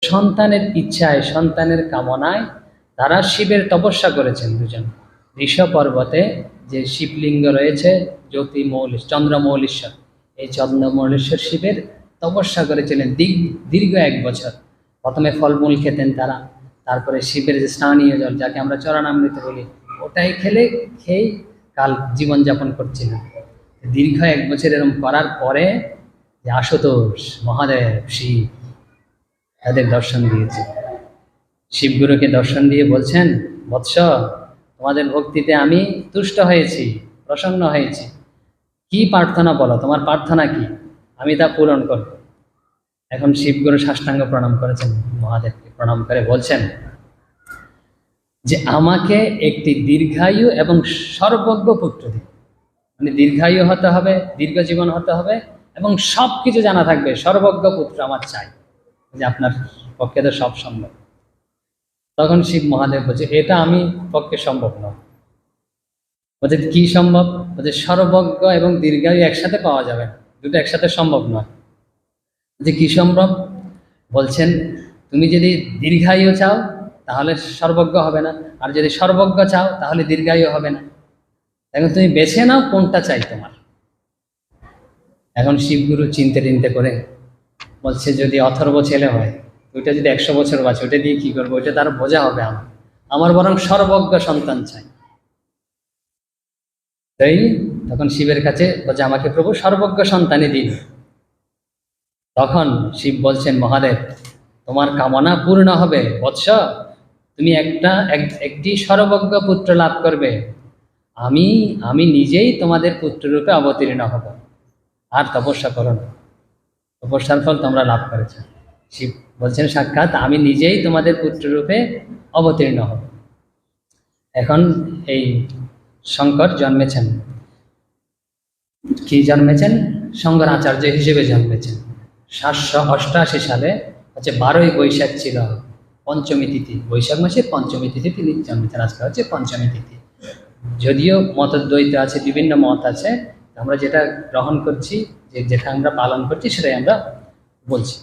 সন্তানের ইচ্ছায়, সন্তানের কামনায় তারা শিবের তপস্যা করেছেন দুজন। ঋষ পর্বতে যে শিবলিঙ্গ রয়েছে চন্দ্রমৌলীশ্বর, এই চন্দ্রমৌলীশ্বর শিবের তপস্যা করেছিলেন দীর্ঘ 1 বছর। প্রথমে ফলমূল খেতেন তারা, তারপরে শিবের যে স্নানীয় জল, যাকে আমরা চরণামৃত বলি, ওটাই খেয়েই কাল জীবনযাপন করছিলেন। দীর্ঘ 1 বছর এরকম করার পরে যে আশুতোষ মহাদেব শিব তাদের দর্শন দিয়েছে। শিবগুরুকে দর্শন দিয়ে বলছেন, বৎস, তোমাদের ভক্তিতে আমি তুষ্ট হয়েছি, প্রসন্ন হয়েছি। কি প্রার্থনা বলো, তোমার প্রার্থনা কি, আমি তা পূরণ করব। এখন শিবগুরু সাষ্টাঙ্গ প্রণাম করেছেন, মহাদেবকে প্রণাম করে বলছেন যে আমাকে একটি দীর্ঘায়ু এবং সর্বজ্ঞ পুত্র দিন। মানে দীর্ঘায়ু হতে হবে, দীর্ঘ জীবন হতে হবে, এবং সব কিছু জানা থাকবে, সর্বজ্ঞ পুত্র আমার চাই। যে আপনার পক্ষে তো সব সম্ভব। তখন শিব মহাদেব বলছে, এটা আমি পক্ষে সম্ভব নয়। বলছে কি সম্ভব? বলছে সর্বজ্ঞ এবং দীর্ঘায়ু একসাথে পাওয়া যাবে না, দুটো একসাথে সম্ভব নয়। যে কি সম্ভব? বলছেন তুমি যদি দীর্ঘায়ু চাও তাহলে সর্বজ্ঞ হবে না, আর যদি সর্বজ্ঞ চাও তাহলে দীর্ঘায়ু হবে না। এখন তুমি বেছে নাও কোনটা চাই তোমার। এখন শিবগুরু চিনতে করে বলছে, যদি অথর্ব ছেলে হয়, ওইটা যদি 100 বছর বাঁচে, ওইটা দিয়ে কি করবো, ওইটা তার বোঝা হবে আমার বরং সর্বজ্ঞ সন্তান চাই। তাই তখন শিবের কাছে বলছে, আমাকে প্রভু সর্বজ্ঞ সন্তানই দিন। তখন শিব বলছেন, মহাদেব তোমার কামনা পূর্ণ হবে বৎস, তুমি একটি সর্বজ্ঞ পুত্র লাভ করবে। আমি নিজেই তোমাদের পুত্ররূপে অবতীর্ণ হব, আর তপস্যা করো না, তপস্যার ফল তোমরা লাভ করেছ। শিব বলছেন সাক্ষাৎ আমি নিজেই তোমাদের পুত্ররূপে অবতীর্ণ হব। এখন এই শঙ্কর জন্মেছেন, কি জন্মেছেন? শঙ্করাচার্য হিসেবে জন্মেছেন। 788 সালে হচ্ছে 12ই বৈশাখ ছিল পঞ্চমী তিথি, বৈশাখ মাসের পঞ্চমী তিথি তিনি জন্মেছেন। আজকে হচ্ছে পঞ্চমী তিথি। যদিও মতদ্বৈত আছে, বিভিন্ন মত আছে, আমরা যেটা গ্রহণ করছি, যেটা আমরা পালন করছি সেটাই আমরা বলছি।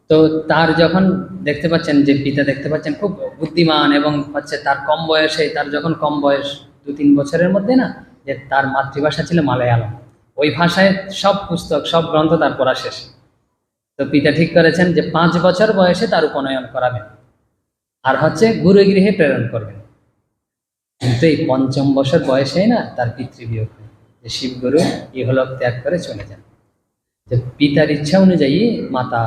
তো তার যখন দেখতে পাচ্ছেন যে পিতা দেখতে পাচ্ছেন খুব বুদ্ধিমান, এবং হচ্ছে তার কম বয়সে, তার যখন কম বয়স 2-3 বছরের মধ্যে না, যে তার মাতৃভাষা ছিল মালায়ালম, ওই ভাষায় সব পুস্তক, সব গ্রন্থ তার পড়া শেষ। তো পিতা ঠিক করেছেন যে 5 বছর বয়সে তার উপনয়ন করাবেন, আর হচ্ছে গুরুগৃহে প্রেরণ করবেন। কিন্তু এই 5ম বছর বয়সেই না তার পিতৃবিয়োগ হয়, যে শিবগুরু ইহলোক ত্যাগ করে চলে যান। যে পিতার ইচ্ছা অনুযায়ী মাতা